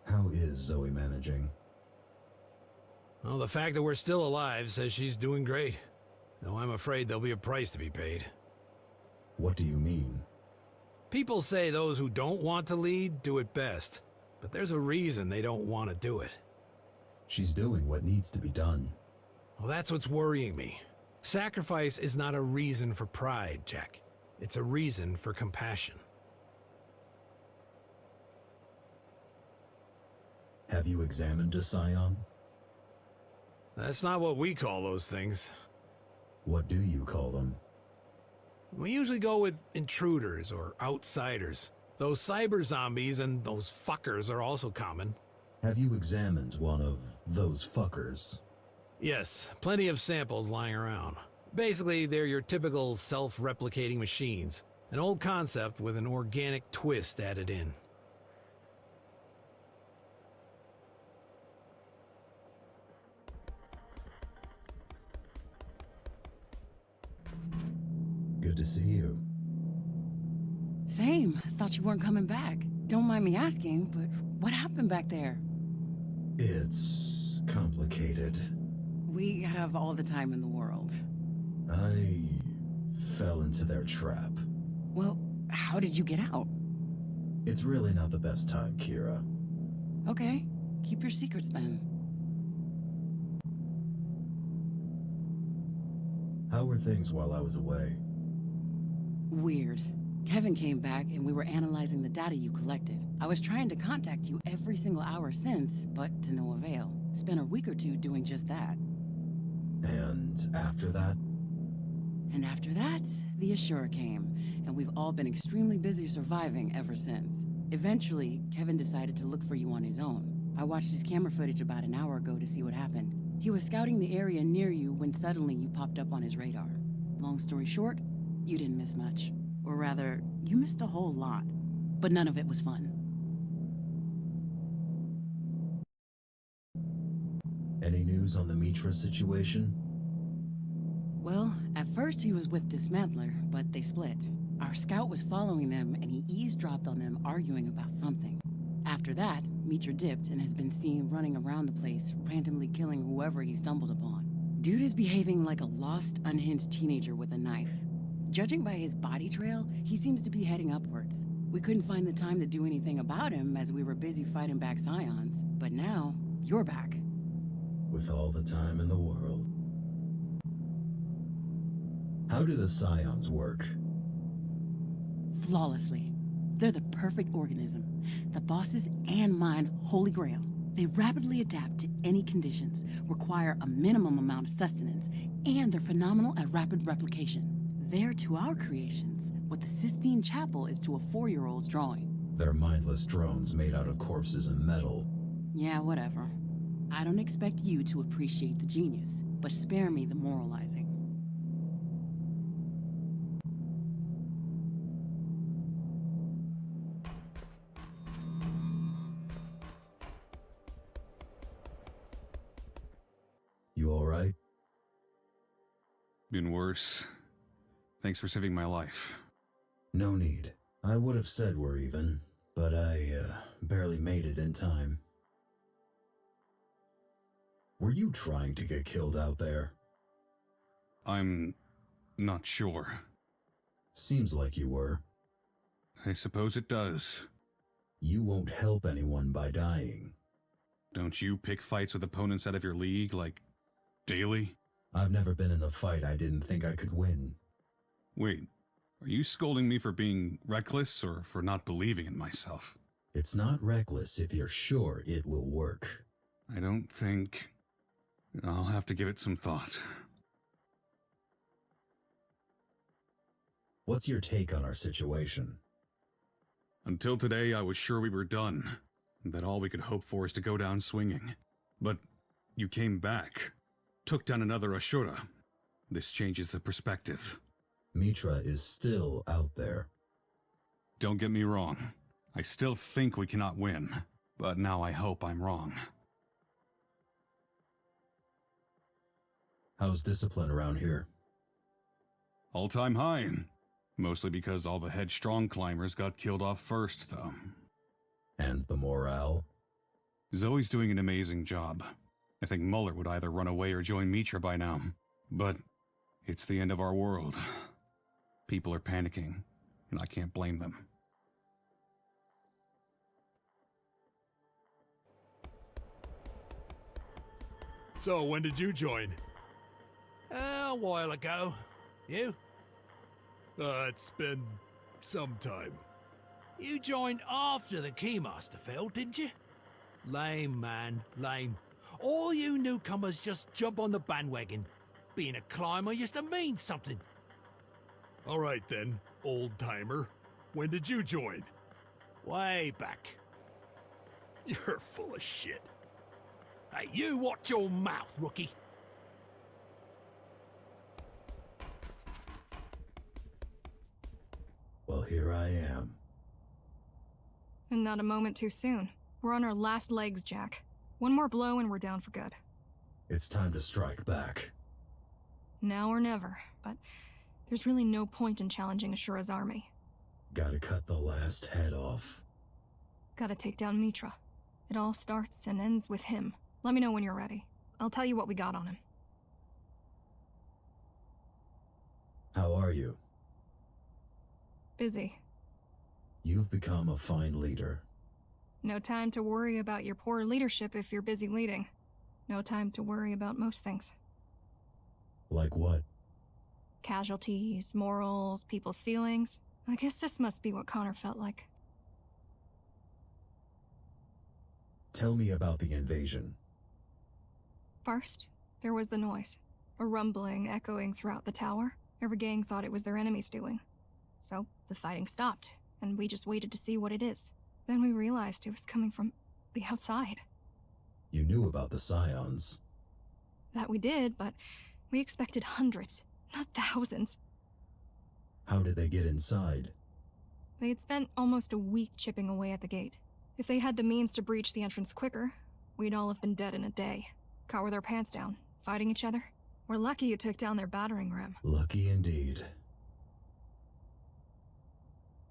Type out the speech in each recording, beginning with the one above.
How is Zoe managing? Well, the fact that we're still alive says she's doing great. Though I'm afraid there'll be a price to be paid. What do you mean? People say those who don't want to lead do it best. But there's a reason they don't want to do it. She's doing what needs to be done. Well, that's what's worrying me. Sacrifice is not a reason for pride, Jack. It's a reason for compassion. Have you examined a scion? That's not what we call those things. What do you call them? We usually go with intruders or outsiders. Those cyber zombies and those fuckers are also common. Have you examined one of those fuckers? Yes, plenty of samples lying around. Basically, they're your typical self-replicating machines. An old concept with an organic twist added in. Good to see you. Same. Thought you weren't coming back. Don't mind me asking, but what happened back there? It's complicated. We have all the time in the world. I fell into their trap. Well, how did you get out? It's really not the best time, Kira. Okay, keep your secrets then. How were things while I was away? Weird. Kevin came back and we were analyzing the data you collected. I was trying to contact you every single hour since, but to no avail. Spent a week or two doing just that. And after that? And after that, the Assurer came, and we've all been extremely busy surviving ever since. Eventually, Kevin decided to look for you on his own. I watched his camera footage about an hour ago to see what happened. He was scouting the area near you when suddenly you popped up on his radar. Long story short, you didn't miss much. Or rather, you missed a whole lot. But none of it was fun. Any news on the Mitra situation? Well, at first he was with Dismantler, but they split. Our scout was following them, and he eavesdropped on them arguing about something. After that, Mitra dipped and has been seen running around the place, randomly killing whoever he stumbled upon. Dude is behaving like a lost, unhinged teenager with a knife. Judging by his body trail, he seems to be heading upwards. We couldn't find the time to do anything about him as we were busy fighting back Scions, but now, you're back. With all the time in the world. How do the Scions work? Flawlessly. They're the perfect organism. The boss's and mine holy grail. They rapidly adapt to any conditions, require a minimum amount of sustenance, and they're phenomenal at rapid replication. They're to our creations what the Sistine Chapel is to a 4-year-old's drawing. They're mindless drones made out of corpses and metal. Yeah, whatever. I don't expect you to appreciate the genius, but spare me the moralizing. You alright? Been worse. Thanks for saving my life. No need. I would have said we're even, but I barely made it in time. Were you trying to get killed out there? I'm not sure. Seems like you were. I suppose it does. You won't help anyone by dying. Don't you pick fights with opponents out of your league, like, daily? I've never been in a fight I didn't think I could win. Wait, are you scolding me for being reckless or for not believing in myself? It's not reckless if you're sure it will work. I don't think... I'll have to give it some thought. What's your take on our situation? Until today, I was sure we were done, and that all we could hope for is to go down swinging. But you came back, took down another Ashura. This changes the perspective. Mitra is still out there. Don't get me wrong. I still think we cannot win, but now I hope I'm wrong. How's discipline around here? All-time high. Mostly because all the headstrong climbers got killed off first, though. And the morale? Zoe's doing an amazing job. I think Muller would either run away or join Mitra by now. But it's the end of our world. People are panicking, and I can't blame them. So, when did you join? A while ago. You? It's been some time. You joined after the Keymaster fell, didn't you? Lame, man, lame. All you newcomers just jump on the bandwagon. Being a climber used to mean something. Alright then, old-timer. When did you join? Way back. You're full of shit. Hey, you watch your mouth, rookie. Well, here I am. And not a moment too soon. We're on our last legs, Jack. One more blow and we're down for good. It's time to strike back. Now or never, but there's really no point in challenging Ashura's army. Gotta cut the last head off. Gotta take down Mitra. It all starts and ends with him. Let me know when you're ready. I'll tell you what we got on him. How are you? Busy. You've become a fine leader. No time to worry about your poor leadership if you're busy leading. No time to worry about most things. Like what? Casualties, morals, people's feelings. I guess this must be what Connor felt like. Tell me about the invasion. First, there was the noise. A rumbling echoing throughout the tower. Every gang thought it was their enemies doing. So, the fighting stopped, and we just waited to see what it is. Then we realized it was coming from the outside. You knew about the Scions. That we did, but we expected hundreds, not thousands. How did they get inside? They had spent almost a week chipping away at the gate. If they had the means to breach the entrance quicker, we'd all have been dead in a day. Caught with our pants down, fighting each other. We're lucky you took down their battering ram. Lucky indeed.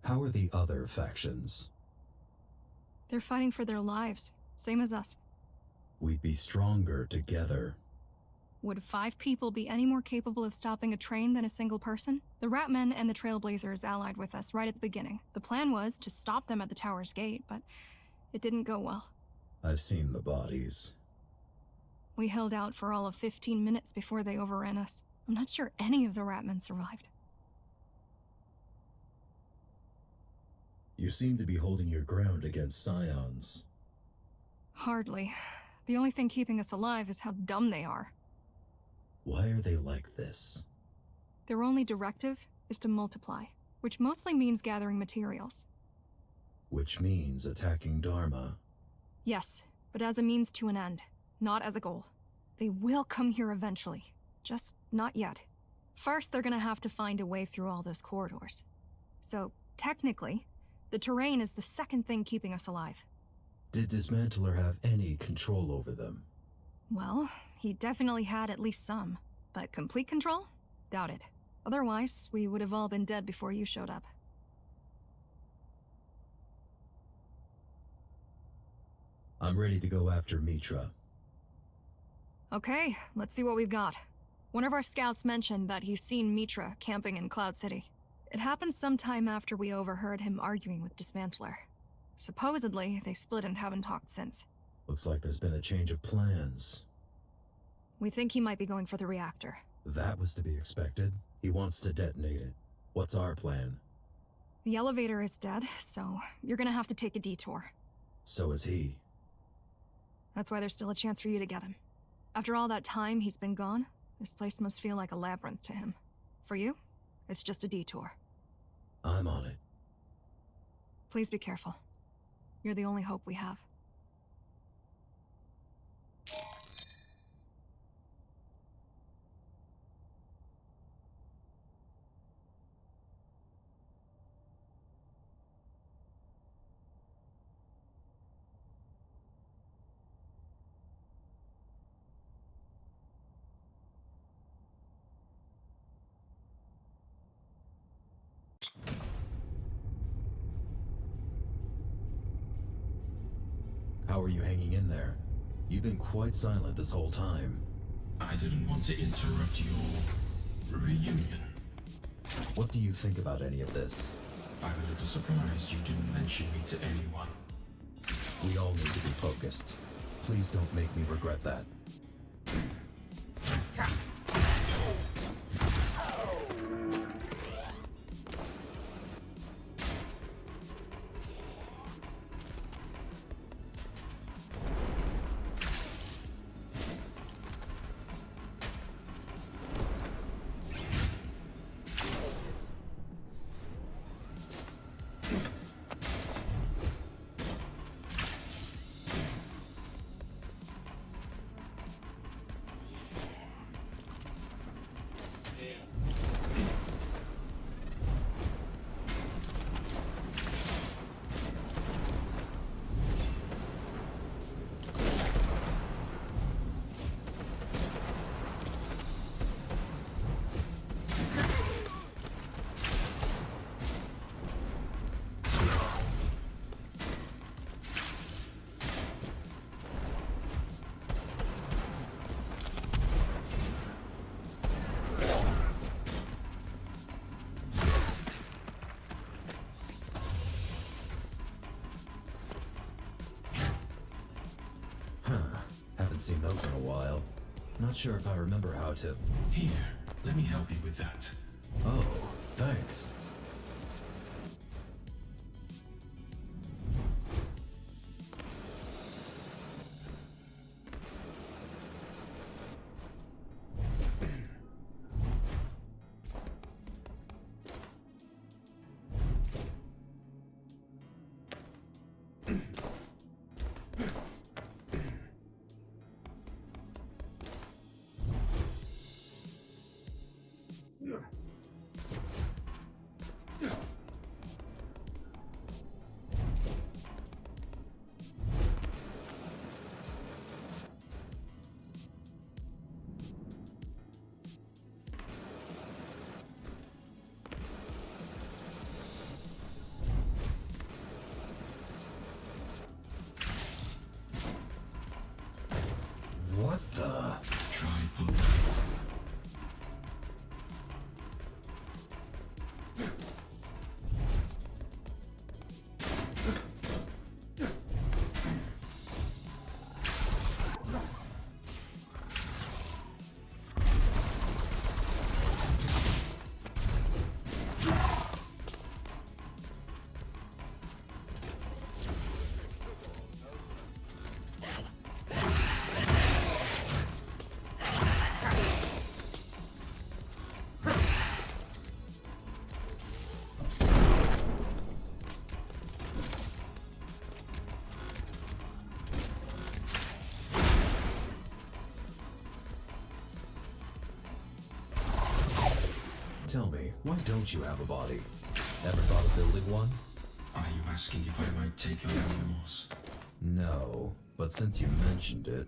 How are the other factions? They're fighting for their lives, same as us. We'd be stronger together. Would 5 people be any more capable of stopping a train than a single person? The Ratmen and the Trailblazers allied with us right at the beginning. The plan was to stop them at the tower's gate, but it didn't go well. I've seen the bodies. We held out for all of 15 minutes before they overran us. I'm not sure any of the Ratmen survived. You seem to be holding your ground against Scions. Hardly. The only thing keeping us alive is how dumb they are. Why are they like this? Their only directive is to multiply, which mostly means gathering materials. Which means attacking Dharma. Yes, but as a means to an end, not as a goal. They will come here eventually, just not yet. First, they're gonna have to find a way through all those corridors. So, technically, the terrain is the second thing keeping us alive. Did Dismantler have any control over them? Well, he definitely had at least some, but complete control? Doubt it. Otherwise, we would have all been dead before you showed up. I'm ready to go after Mitra. Okay, let's see what we've got. One of our scouts mentioned that he's seen Mitra camping in Cloud City. It happened sometime after we overheard him arguing with Dismantler. Supposedly, they split and haven't talked since. Looks like there's been a change of plans. We think he might be going for the reactor. That was to be expected. He wants to detonate it. What's our plan? The elevator is dead, so you're gonna have to take a detour. So is he. That's why there's still a chance for you to get him. After all that time he's been gone, this place must feel like a labyrinth to him. For you, it's just a detour. I'm on it. Please be careful. You're the only hope we have. How are you hanging in there? You've been quite silent this whole time. I didn't want to interrupt your reunion. What do you think about any of this? I'm a little surprised you didn't mention me to anyone. We all need to be focused. Please don't make me regret that. Haven't seen those in a while. Not sure if I remember how to... Here, let me help you with that. Oh, thanks. What the... Try polite. Tell me, why don't you have a body? Ever thought of building one? Are you asking if I might take on yours? No, but since you mentioned it...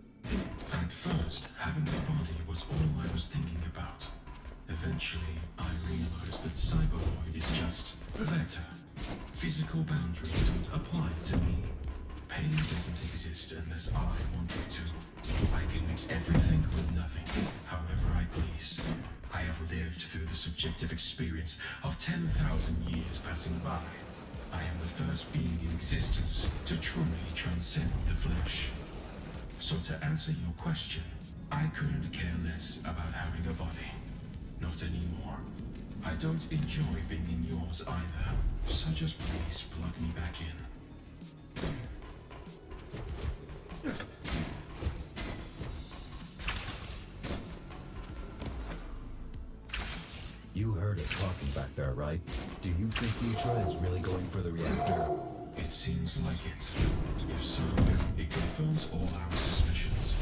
At first, having a body was all I was thinking about. Eventually, I realized that Cybervoid is just better. Physical boundaries don't apply to me. Pain doesn't exist unless I want it to. I can mix everything with nothing, however I please. I have lived through the subjective experience of 10,000 years passing by. I am the first being in existence to truly transcend the flesh. So to answer your question, I couldn't care less about having a body. Not anymore. I don't enjoy being in yours either, so just please plug me back in. You heard us talking back there, right? Do you think Mitra is really going for the reactor? It seems like it. If so, it confirms all our suspicions.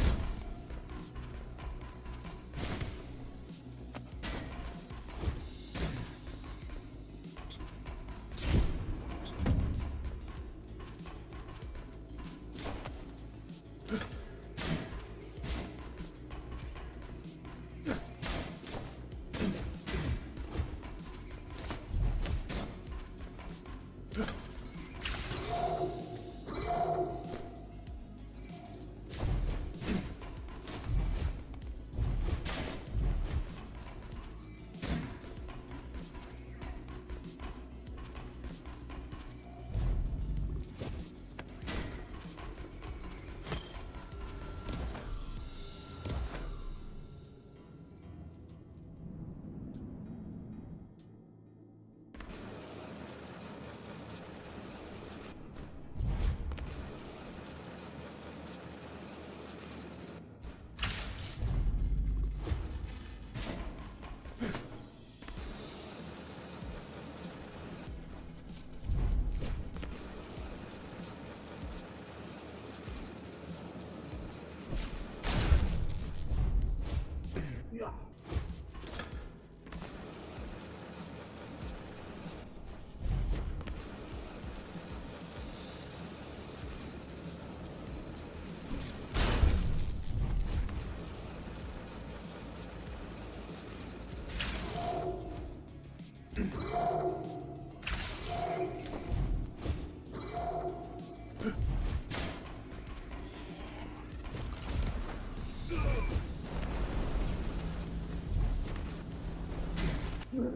What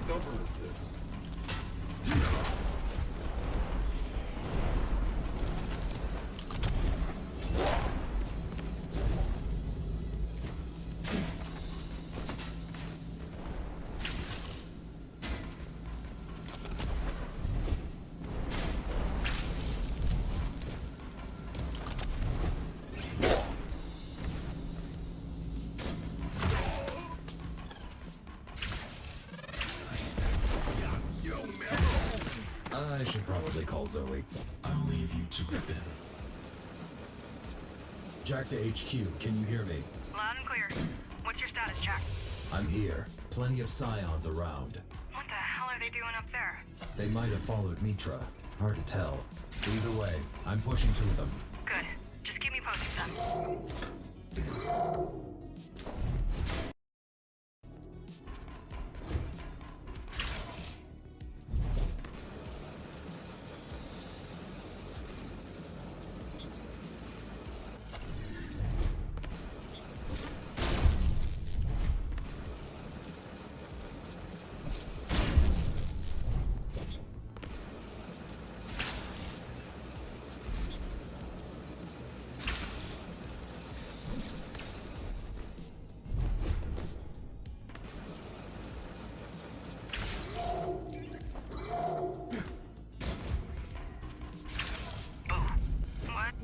number is this? I should probably call Zoe. I'll leave you to it then. Jack to HQ, can you hear me? Loud and clear. What's your status, Jack? I'm here. Plenty of scions around. What the hell are they doing up there? They might have followed Mitra. Hard to tell. Either way, I'm pushing through them. Good. Just keep me posted then.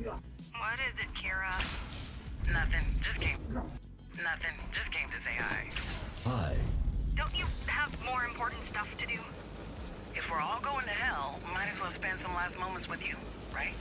What is it, Kira? Nothing. Just came to say hi. Hi. Don't you have more important stuff to do? If we're all going to hell, might as well spend some last moments with you, right?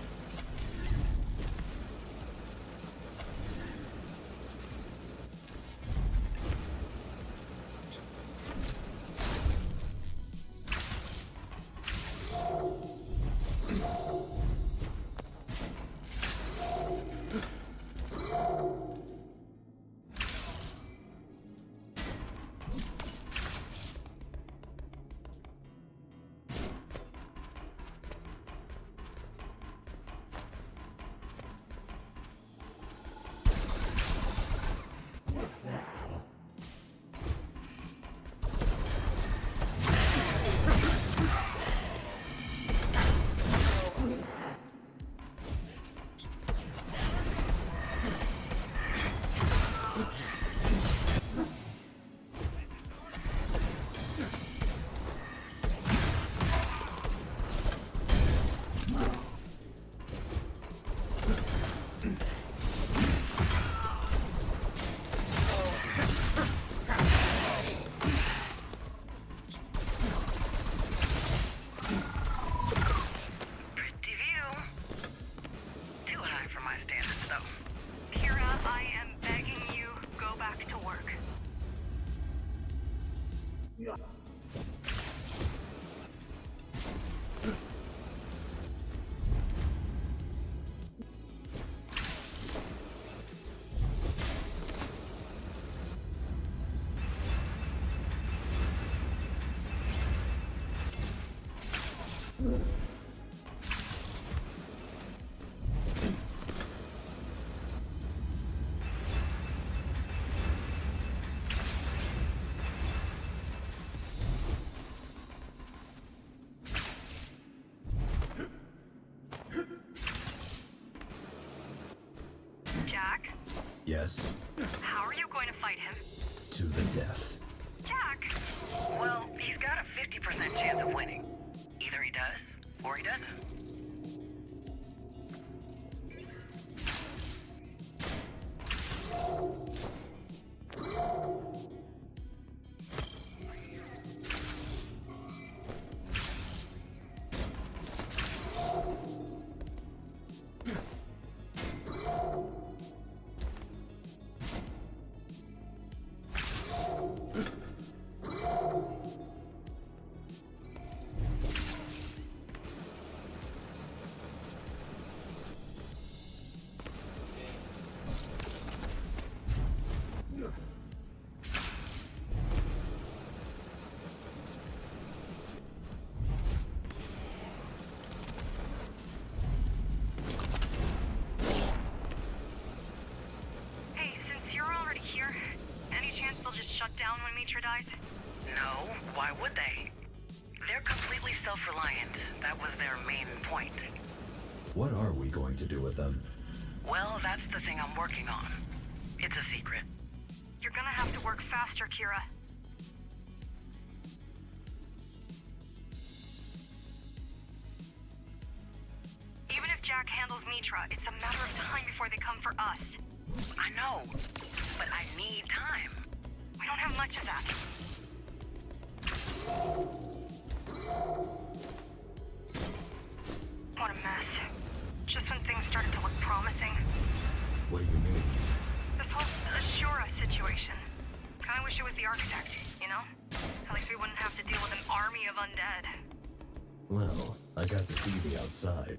Jack? Yes? How are you going to fight him? To the death. Jack! Well, he's got a 50% chance of winning. Either he does, or he doesn't. guys? No, why would they? They're completely self-reliant. That was their main point. What are we going to do with them? Well, that's the thing I'm working on. It's a secret. You're gonna have to work faster, Kira. Even if Jack handles Mitra, it's a matter of time before they come for us. I know, but I need time. We don't have much of that. What a mess. Just when things started to look promising. What do you mean? This whole Ashura situation. Kinda wish it was the architect, you know? At least we wouldn't have to deal with an army of undead. Well, I got to see the outside.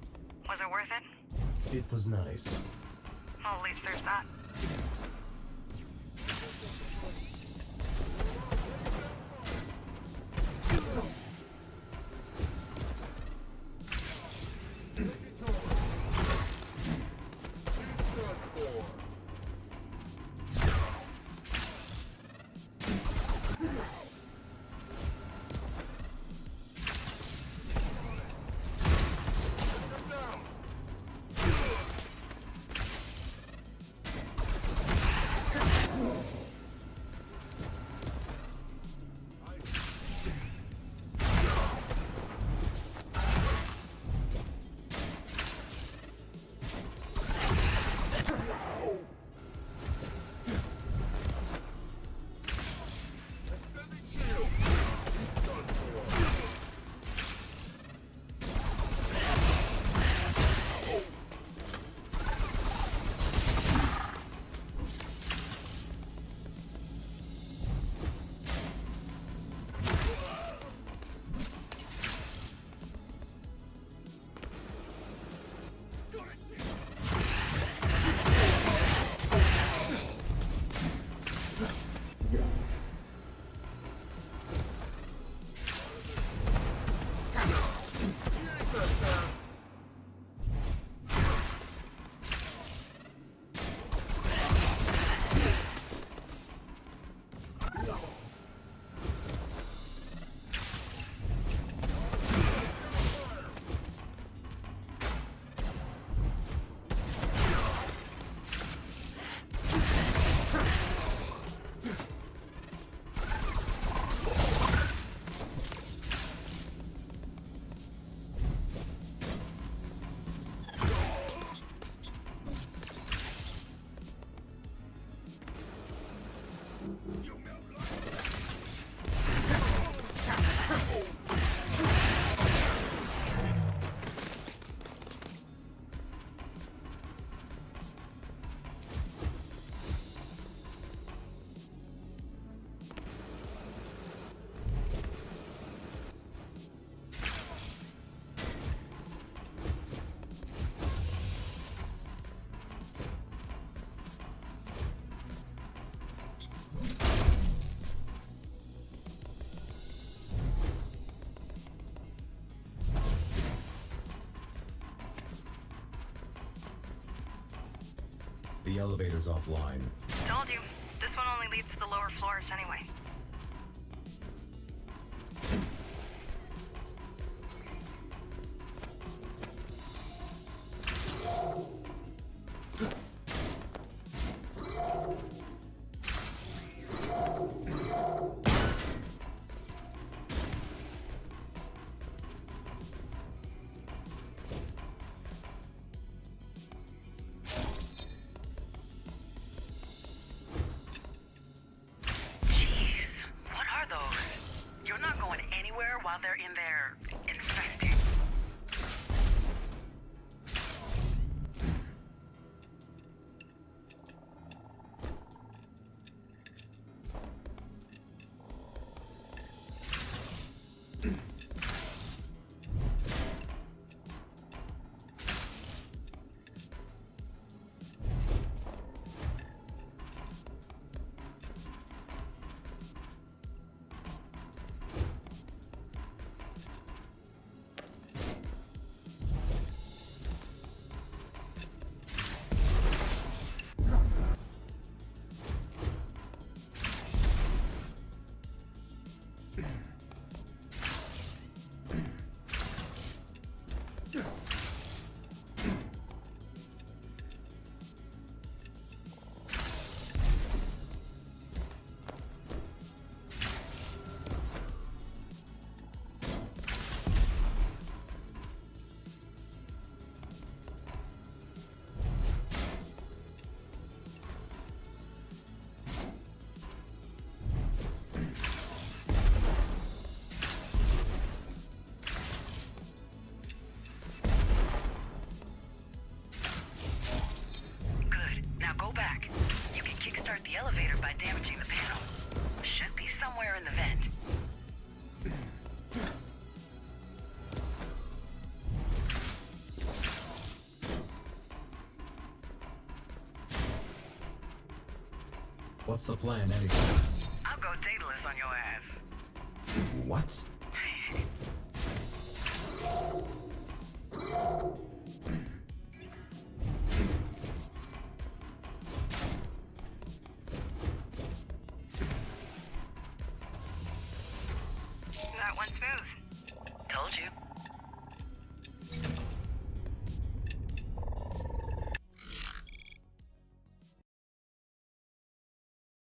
Was it worth it? It was nice. Well, at least there's that. The elevator's offline. Told you. This one only leads to the lower floors anyway. While they're in there infecting. the elevator by damaging the panel. Should be somewhere in the vent. What's the plan anyway? I'll go Daedalus on your ass. What? That one's smooth. Told you.